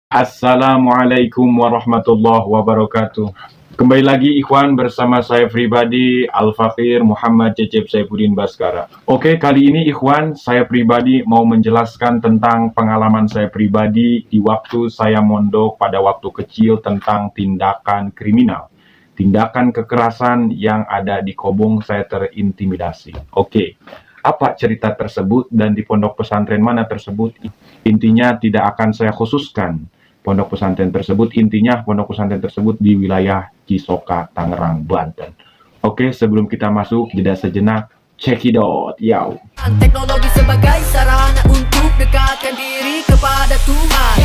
Assalamualaikum warahmatullahi wabarakatuh. Kembali lagi Ikhwan bersama saya pribadi Al-Fakir Muhammad Cecep Saifuddin Baskara. Oke, kali ini Ikhwan, saya pribadi mau menjelaskan tentang pengalaman saya pribadi di waktu saya mondok pada waktu kecil tentang tindakan kriminal. Tindakan kekerasan yang ada di Kobong, saya terintimidasi. Oke, apa cerita tersebut dan di pondok pesantren mana tersebut? Intinya tidak akan saya khususkan pondok pesantren tersebut, intinya pondok pesantren tersebut di wilayah Cisoka, Tangerang, Banten. Oke, sebelum kita masuk, jeda sejenak, check it out, yo. Teknologi sebagai sarana untuk dekatkan diri kepada Tuhan.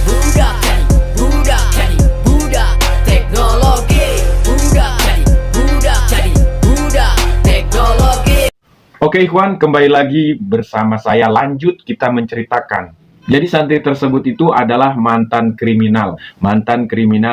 Budak jadi budak jadi budak teknologi. Budak jadi budak jadi budak teknologi. Oke Ikhwan, kembali lagi bersama saya. Lanjut kita menceritakan. Jadi santri tersebut itu adalah mantan kriminal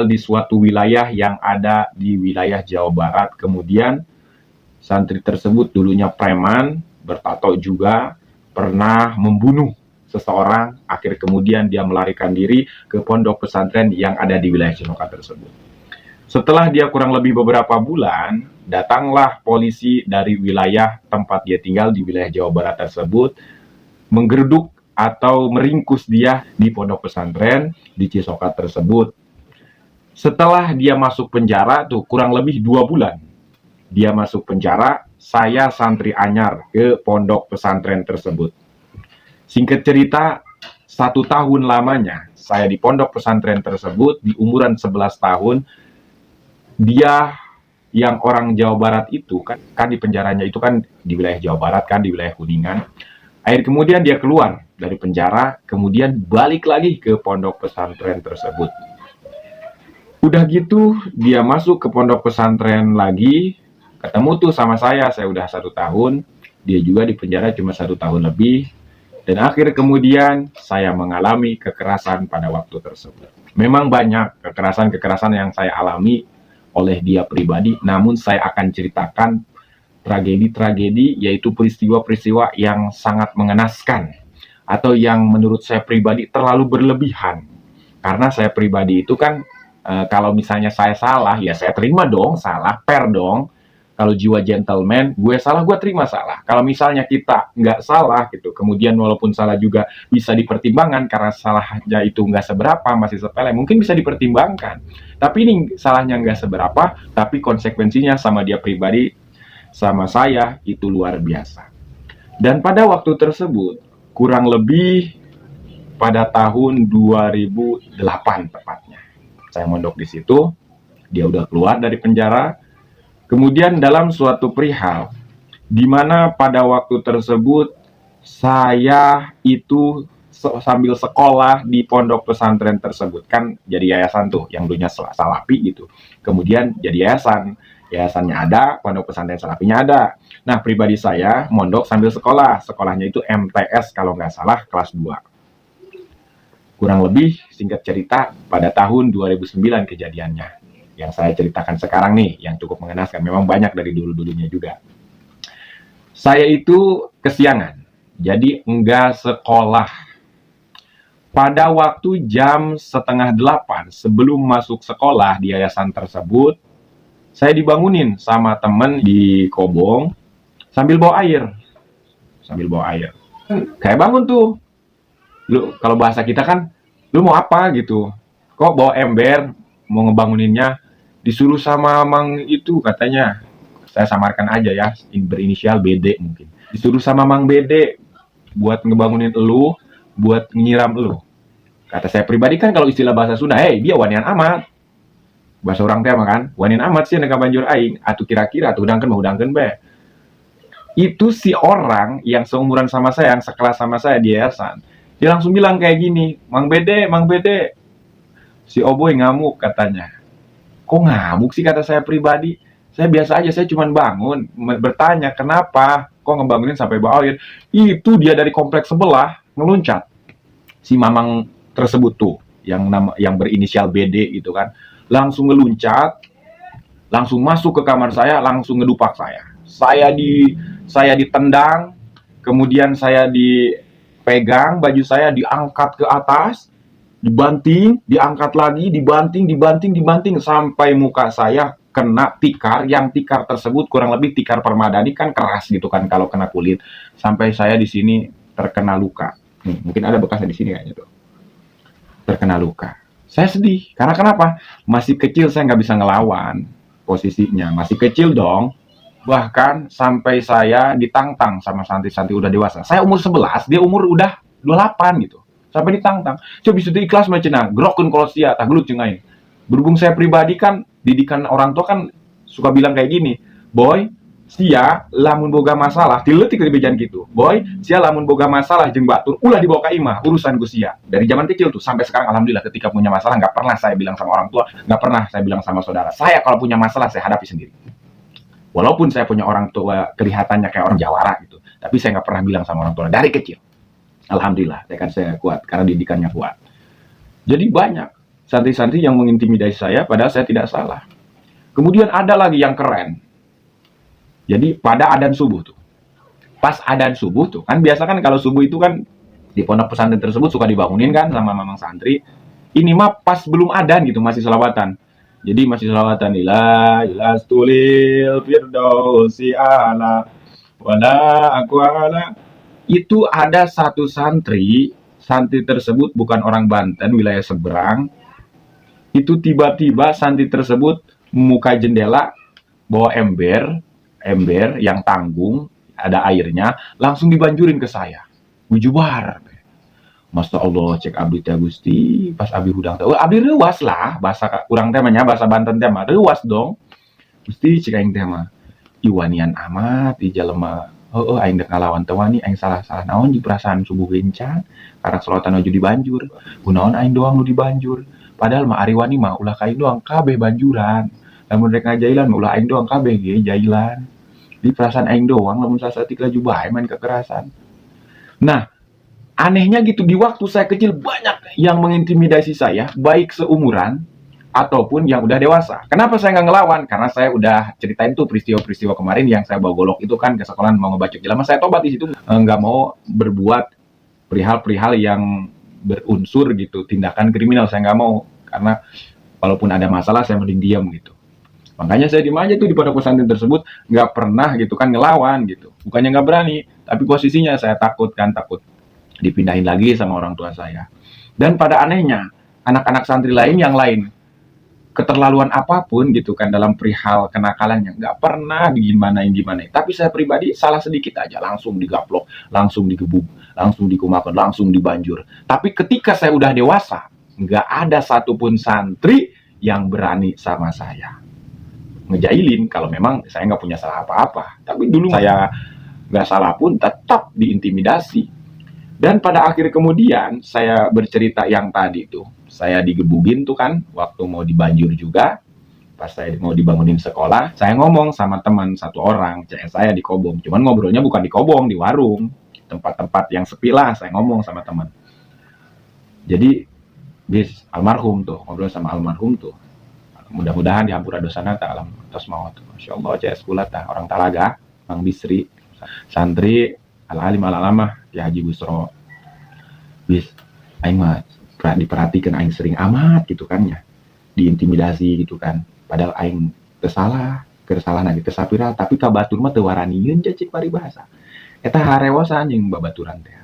di suatu wilayah yang ada di wilayah Jawa Barat. Kemudian santri tersebut dulunya preman, bertato juga, pernah membunuh seseorang, akhir kemudian dia melarikan diri ke pondok pesantren yang ada di wilayah Cisoka tersebut. Setelah dia kurang lebih beberapa bulan, datanglah polisi dari wilayah tempat dia tinggal di wilayah Jawa Barat tersebut, menggeruduk atau meringkus dia di pondok pesantren di Cisoka tersebut. Setelah dia masuk penjara tuh kurang lebih 2 bulan, dia masuk penjara, saya santri anyar ke pondok pesantren tersebut. Singkat cerita, 1 tahun lamanya saya di pondok pesantren tersebut, di umuran 11 tahun. Dia yang orang Jawa Barat itu kan di penjaranya itu kan di wilayah Jawa Barat, kan di wilayah Kuningan. Akhir kemudian dia keluar dari penjara, kemudian balik lagi ke pondok pesantren tersebut. Udah gitu, dia masuk ke pondok pesantren lagi, ketemu tuh sama saya udah 1 tahun, dia juga di penjara cuma 1 tahun lebih, dan akhir kemudian saya mengalami kekerasan pada waktu tersebut. Memang banyak kekerasan-kekerasan yang saya alami oleh dia pribadi, namun saya akan ceritakan tragedi-tragedi, yaitu peristiwa-peristiwa yang sangat mengenaskan atau yang menurut saya pribadi terlalu berlebihan. Karena saya pribadi itu kan kalau misalnya saya salah, ya saya terima dong, salah, fair dong. Kalau jiwa gentleman, gue salah, gue terima salah. Kalau misalnya kita nggak salah gitu, kemudian walaupun salah juga bisa dipertimbangkan karena salahnya itu nggak seberapa, masih sepele, mungkin bisa dipertimbangkan. Tapi ini salahnya nggak seberapa, tapi konsekuensinya sama dia pribadi, sama saya itu luar biasa. Dan pada waktu tersebut, kurang lebih pada tahun 2008 tepatnya, saya mondok di situ, dia udah keluar dari penjara. Kemudian dalam suatu perihal, di mana pada waktu tersebut saya itu sambil sekolah di pondok pesantren tersebut, kan jadi yayasan tuh yang dulunya Salapi gitu, kemudian jadi yayasan. Yayasannya ada, pondok pesantren Salapinya ada. Nah, pribadi saya mondok sambil sekolah. Sekolahnya itu MTS kalau nggak salah kelas 2. Kurang lebih singkat cerita pada tahun 2009 kejadiannya. Yang saya ceritakan sekarang nih, yang cukup mengenaskan. Memang banyak dari dulu-dulunya juga. Saya itu kesiangan, jadi nggak sekolah. Pada waktu jam 7:30 sebelum masuk sekolah di yayasan tersebut, saya dibangunin sama temen di Kobong sambil bawa air. Kayak bangun tuh. Lu kalau bahasa kita kan, lu mau apa gitu? Kok bawa ember mau ngebanguninnya? Disuruh sama Mang itu katanya. Saya samarkan aja ya, berinisial BD mungkin. Disuruh sama Mang BD buat ngebangunin elu, buat nyiram elu. Kata saya pribadi kan kalau istilah bahasa Sunda, dia wanian amat. Bahasa orang teh kan, wanin amat sih nega banjur aing, atuh kira-kira atuh udangkeun be. Itu si orang yang seumuran sama saya, yang sekelas sama saya di yayasan, dia langsung bilang kayak gini, Mang Bede, si Oboy ngamuk katanya. Kok ngamuk sih kata saya pribadi? Saya biasa aja, saya cuma bangun, bertanya kenapa, kok ngebangunin sampai bawa air. Itu dia dari kompleks sebelah, ngeluncat. Si Mamang tersebut tuh, yang berinisial BD gitu kan, langsung ngeluncat, langsung masuk ke kamar saya, langsung ngedupak saya. Saya ditendang, kemudian saya dipegang, baju saya diangkat ke atas, dibanting, diangkat lagi, dibanting sampai muka saya kena tikar, yang tikar tersebut kurang lebih tikar permadani kan keras gitu kan kalau kena kulit, sampai saya di sini terkena luka. Mungkin ada bekasnya di sini kayaknya tuh. Terkena luka. Saya sedih karena kenapa? Masih kecil, saya nggak bisa ngelawan posisinya, masih kecil dong. Bahkan sampai saya ditantang sama santri-santri udah dewasa. Saya umur 11, dia umur udah 28 gitu. Sampai ditantang. Coba bisa ikhlas macam grokun kalau sia tak gelut cengain. Berhubung saya pribadi kan didikan orang tua kan suka bilang kayak gini, boy, sia lamun boga masalah, diletik di bejan gitu. Boy, sia lamun boga masalah jeung batur, ulah dibawa ka imah, urusan ku sia. Dari zaman kecil tuh sampai sekarang alhamdulillah ketika punya masalah nggak pernah saya bilang sama orang tua, nggak pernah saya bilang sama saudara. Saya kalau punya masalah saya hadapi sendiri. Walaupun saya punya orang tua kelihatannya kayak orang Jawara gitu, tapi saya nggak pernah bilang sama orang tua dari kecil. Alhamdulillah, saya kuat karena didikannya kuat. Jadi banyak santri-santri yang mengintimidasi saya padahal saya tidak salah. Kemudian ada lagi yang keren. Jadi pada adzan subuh tuh. Pas adzan subuh tuh, kan biasa kan kalau subuh itu kan di pondok pesantren tersebut suka dibangunin kan sama mamang santri. Ini mah pas belum adzan gitu, masih selawatan. Jadi masih selawatan ila stulil firdausi ala wala aqwala. Itu ada satu santri tersebut bukan orang Banten, wilayah seberang. Itu tiba-tiba santri tersebut membuka jendela, bawa ember yang tanggung, ada airnya, langsung dibanjurin ke saya. Bujubar. Masya Allah, cek abdi teh Gusti, pas abdi hudang teh, abdi reuas lah, bahasa kurang temanya, bahasa Banten tema, reuas dong. Gusti cek aing teh mah, iwanian amat di jelema. Aing dek ngalawan teh wani, aing salah-salah naon di perasaan subuh gencan, karena salatan aju dibanjur. Kunaon aing doang nu dibanjur. Padahal mah ari wani mah ulah ka aing doang kabeh banjuran. Lamun rek ngajailan mah ulah aing doang kabeh ge jailan. Di perasaan aing doang lamun sasaeutik laju bae main kekerasan. Nah, anehnya gitu di waktu saya kecil banyak yang mengintimidasi saya, baik seumuran ataupun yang udah dewasa. Kenapa saya nggak ngelawan? Karena saya udah ceritain tuh peristiwa-peristiwa kemarin yang saya bawa golok itu kan ke sekolah mau ngebacok jelema. Saya tobat di situ, nggak mau berbuat perihal-perihal yang berunsur gitu tindakan kriminal. Saya nggak mau, karena walaupun ada masalah saya mending diam gitu. Makanya saya diem aja tuh di pondok pesantren tersebut, nggak pernah gitu kan ngelawan gitu. Bukannya nggak berani, tapi posisinya saya takut dipindahin lagi sama orang tua saya. Dan pada anehnya anak-anak santri lain yang lain keterlaluan apapun gitu kan dalam perihal kenakalannya nggak pernah digimanain. Tapi saya pribadi salah sedikit aja langsung digaplok, langsung digebuk, langsung dikumakan, langsung dibanjur. Tapi ketika saya udah dewasa, nggak ada satupun santri yang berani sama saya ngejailin kalau memang saya nggak punya salah apa-apa. Tapi dulu saya nggak salah pun tetap diintimidasi. Dan pada akhir kemudian saya bercerita yang tadi tuh, saya digebukin tuh kan waktu mau dibanjur juga. Pas saya mau dibangunin sekolah, saya ngomong sama teman satu orang, CS saya di Kobong. Cuman ngobrolnya bukan di Kobong, di warung, tempat-tempat yang sepi lah. Saya ngomong sama teman. Jadi bis almarhum tuh, ngobrol sama almarhum tuh. Mudah-mudahan dihampura dosana ta alam tos maut. Masya Allah, CS kula tah orang Talaga, Mang Bisri, santri al-alim al-alamah ya Haji Busro. Bis aing mah diperhatikan aing sering amat gitu kan ya. Diintimidasi gitu kan. Padahal aing tersalah gitu sapira, tapi ka batur mah teu waranieun cek paribahasa. Eta harewas anjing babaturan teh.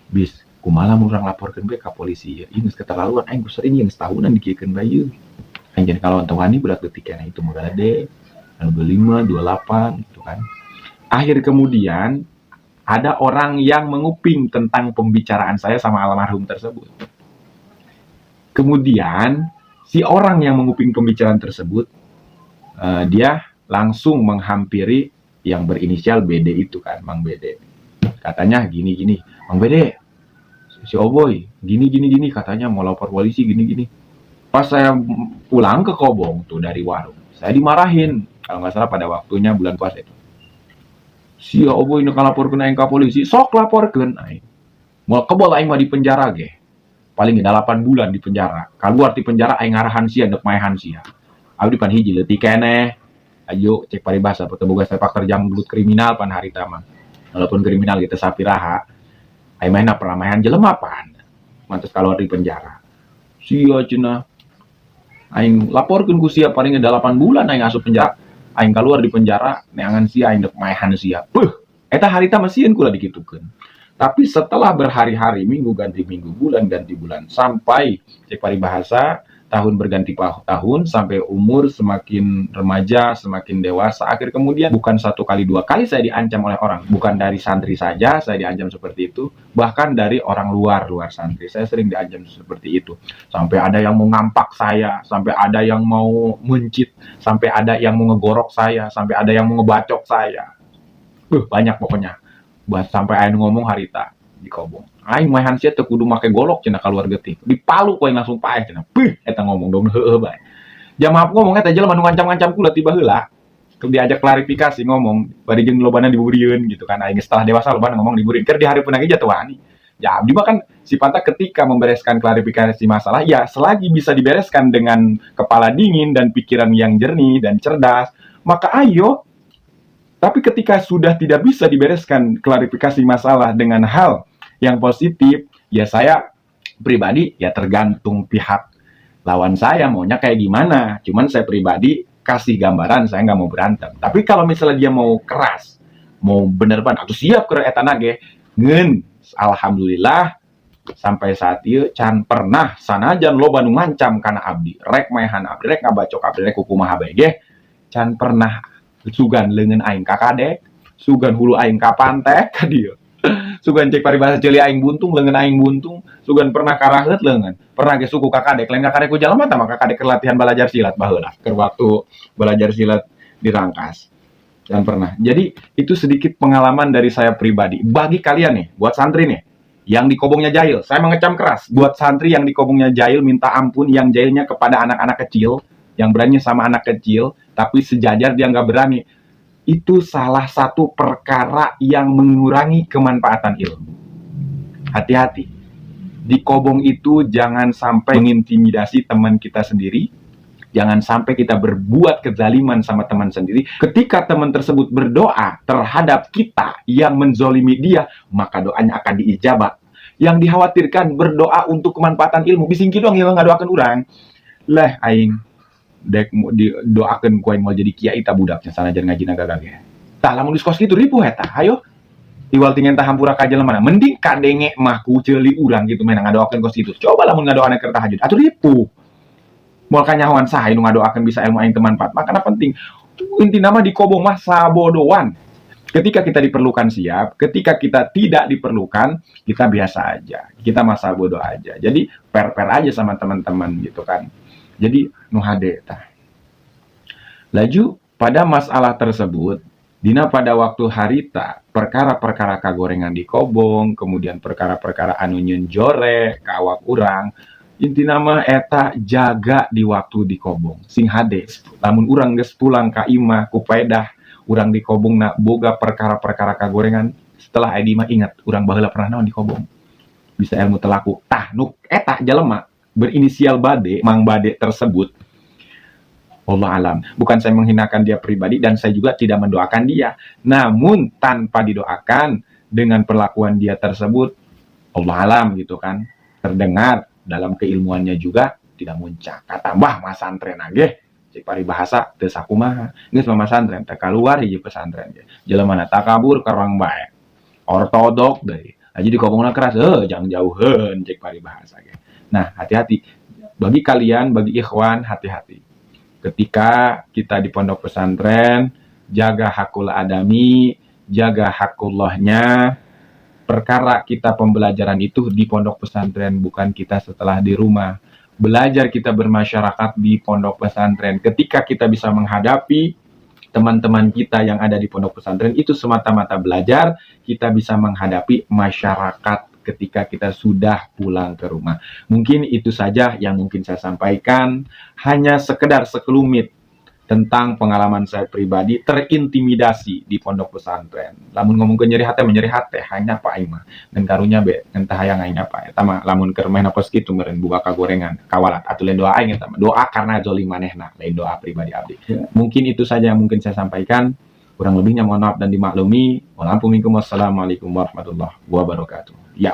Bis kumaha mun urang laporkeun bae ka polisi ya. Ieu geus keterlaluan aing sering yang setahunan dikiekeun bae ieu. Aing jadi kalau tawani budak leutik kana itu mah gade. 25, 28 gitu kan. Akhir kemudian ada orang yang menguping tentang pembicaraan saya sama almarhum tersebut. Kemudian si orang yang menguping pembicaraan tersebut, dia langsung menghampiri yang berinisial BD itu kan, Mang BD. Katanya gini, Mang BD, si Oboy, gini, katanya mau lapor polisi gini. Pas saya pulang ke Kobong tuh dari warung, saya dimarahin, kalau nggak salah pada waktunya bulan puasa itu. Si Oboy nu ngalaporkeun aing ka polisi, sok laporkeun aing. Moal kebol aing mah di penjara ge. Paling 8 bulan di penjara. Kaluar di penjara aing ngarahan sia dek maehan sia. Abdi pan hiji leutik keneh. Ayo cek paribasa teu boga sepak terjang gelut kriminal pan harita mah. Walaupun kriminal gitu sapiraha. Aing mah pernah maehan jelema pan. Mantus kaluar di penjara. sia cenah aing laporkeun ku sia paling 8 bulan aing asup penjara. Aing keluar di penjara neangan sia aing dek maehan sia. Eta harita mah sieun kula dikitukeun. Tapi setelah berhari-hari, minggu ganti minggu, bulan ganti bulan, sampai cek paribahasa tahun berganti tahun, sampai umur semakin remaja, semakin dewasa, akhir kemudian bukan 1 kali 2 kali saya diancam oleh orang, bukan dari santri saja saya diancam seperti itu, bahkan dari orang luar santri saya sering diancam seperti itu, sampai ada yang mau ngampak saya, sampai ada yang mau mencit, sampai ada yang mau ngegorok saya, sampai ada yang mau ngebacok saya, banyak pokoknya. Buat sampai aing ngomong harita di kobong. Aing maehan sia teu kudu make golok cenah keluar getih. Dipalu ku aing langsung paeh cenah. Eta ngomong dong heueuh bae. Jamaah ngomong eta jelema nu ngancam-ngancam kula tiba heula. Diajak klarifikasi ngomong, bari jeung lobana diburieun gitu kan. Aing setelah dewasa lobana ngomong diburieun. Keur di hareupeun ge jatuh wani. Ya abdi mah kan sifatnya ketika membereskan klarifikasi masalah, ya selagi bisa dibereskan dengan kepala dingin dan pikiran yang jernih dan cerdas, maka ayo. Tapi ketika sudah tidak bisa dibereskan klarifikasi masalah dengan hal yang positif, ya saya pribadi ya tergantung pihak lawan saya maunya kayak gimana. Cuman saya pribadi kasih gambaran, saya nggak mau berantem. Tapi kalau misalnya dia mau keras, mau bener-bener, atau siap ke eta nage, ngen, alhamdulillah sampai saat itu can pernah sanajan loba nu ngancam kana abdi, rek maehan abdi, rek ngabacok abdi, rek kumaha bae ge, can pernah sugan leungeun aing ka kadek, sugan hulu aing ka pantek ka dieu. Sugan cek paribahasa ceuli aing buntung, leungeun aing buntung, sugan pernah karaheut leungeun. Pernah ge suku ka kadek, lain ka kadek ku jalema tah mah ka kadek latihan balajar silat baheula. Keur waktu belajar silat di Rangkas. Dan pernah. Jadi itu sedikit pengalaman dari saya pribadi. Bagi kalian nih, buat santri nih, yang di kobongnya jahil, saya mengecam keras. Buat santri yang di kobongnya jahil, minta ampun yang jahilnya kepada anak-anak kecil, yang berani sama anak kecil, tapi sejajar dia nggak berani. Itu salah satu perkara yang mengurangi kemanfaatan ilmu. Hati-hati. Di kobong itu jangan sampai mengintimidasi teman kita sendiri. Jangan sampai kita berbuat kezaliman sama teman sendiri. Ketika teman tersebut berdoa terhadap kita yang menzolimi dia, maka doanya akan diijabah. Yang dikhawatirkan berdoa untuk kemanfaatan ilmu. Bisingki doang yang ngadoakeun urang. Leh aing dek doakeun ku aing mau jadi kiai ta budaknya sanajan ngaji nagaga ge. Tah lamun diskos kitu ripuh eta. Hayo. Iwal tinggal tah hampura ka jelema mending kadenge mah ku ceuli urang gitu menang ngadoakeun kos kitu. Coba lamun ngadoakeun keur tahajud atuh ripuh. Moal kanyahoan saha nu ngadoakeun bisa ilmu aing teu manfaat. Makana penting intina mah di kobong mah sabodoan. Ketika kita diperlukan siap, ketika kita tidak diperlukan kita biasa aja. Kita mah sabodo aja. Jadi per-per aja sama teman-teman gitu kan. Jadi nu hade tah. Laju pada masalah tersebut, dina pada waktu harita, perkara-perkara kagorengan di kobong, kemudian perkara-perkara anu nyeun jore ka awak urang, intina mah eta jaga di waktu di kobong. Sing hade, lamun urang geus pulang ka imah ku paedah, urang di kobongna boga perkara-perkara kagorengan, setelah adi mah ingat urang baheula pernah naon di kobong. Bisa ilmu telaku. Tah nu eta jelema berinisial Bade, Mang Bade tersebut, Allah alam, bukan saya menghinakan dia pribadi dan saya juga tidak mendoakan dia, namun tanpa didoakan dengan perlakuan dia tersebut, Allah alam gitu kan, terdengar dalam keilmuannya juga tidak muncak. Kata mbah masantren age, cek paribahasa teu sakumaha, geus mah masantren teh kaluar hiji pesantren ge. Jelema na takabur karang bae. Ortodok deui. Aji di kobongna keras, jangan jauheun cek paribahasa ge. Nah, hati-hati. Bagi kalian, bagi ikhwan, hati-hati. Ketika kita di pondok pesantren, jaga hakul adami, jaga hakullahnya. Perkara kita pembelajaran itu di pondok pesantren, bukan kita setelah di rumah. Belajar kita bermasyarakat di pondok pesantren. Ketika kita bisa menghadapi teman-teman kita yang ada di pondok pesantren, itu semata-mata belajar, kita bisa menghadapi masyarakat ketika kita sudah pulang ke rumah. Mungkin itu saja yang mungkin saya sampaikan, hanya sekedar sekelumit tentang pengalaman saya pribadi terintimidasi di pondok pesantren. Lamun ngomong ke nyeri hati, hanya Pak Aima dan karunya be entah hayang aing apa eta mah lamun keur meh napos kitu meureun buka kagorengan kawalat atuh lain doa aing eta mah doa karena zolim manehna lain doa pribadi abdi. Mungkin itu saja yang mungkin saya sampaikan, kurang lebihnya mohon maaf dan dimaklumi. Wassalamualaikum warahmatullahi wabarakatuh. Ya.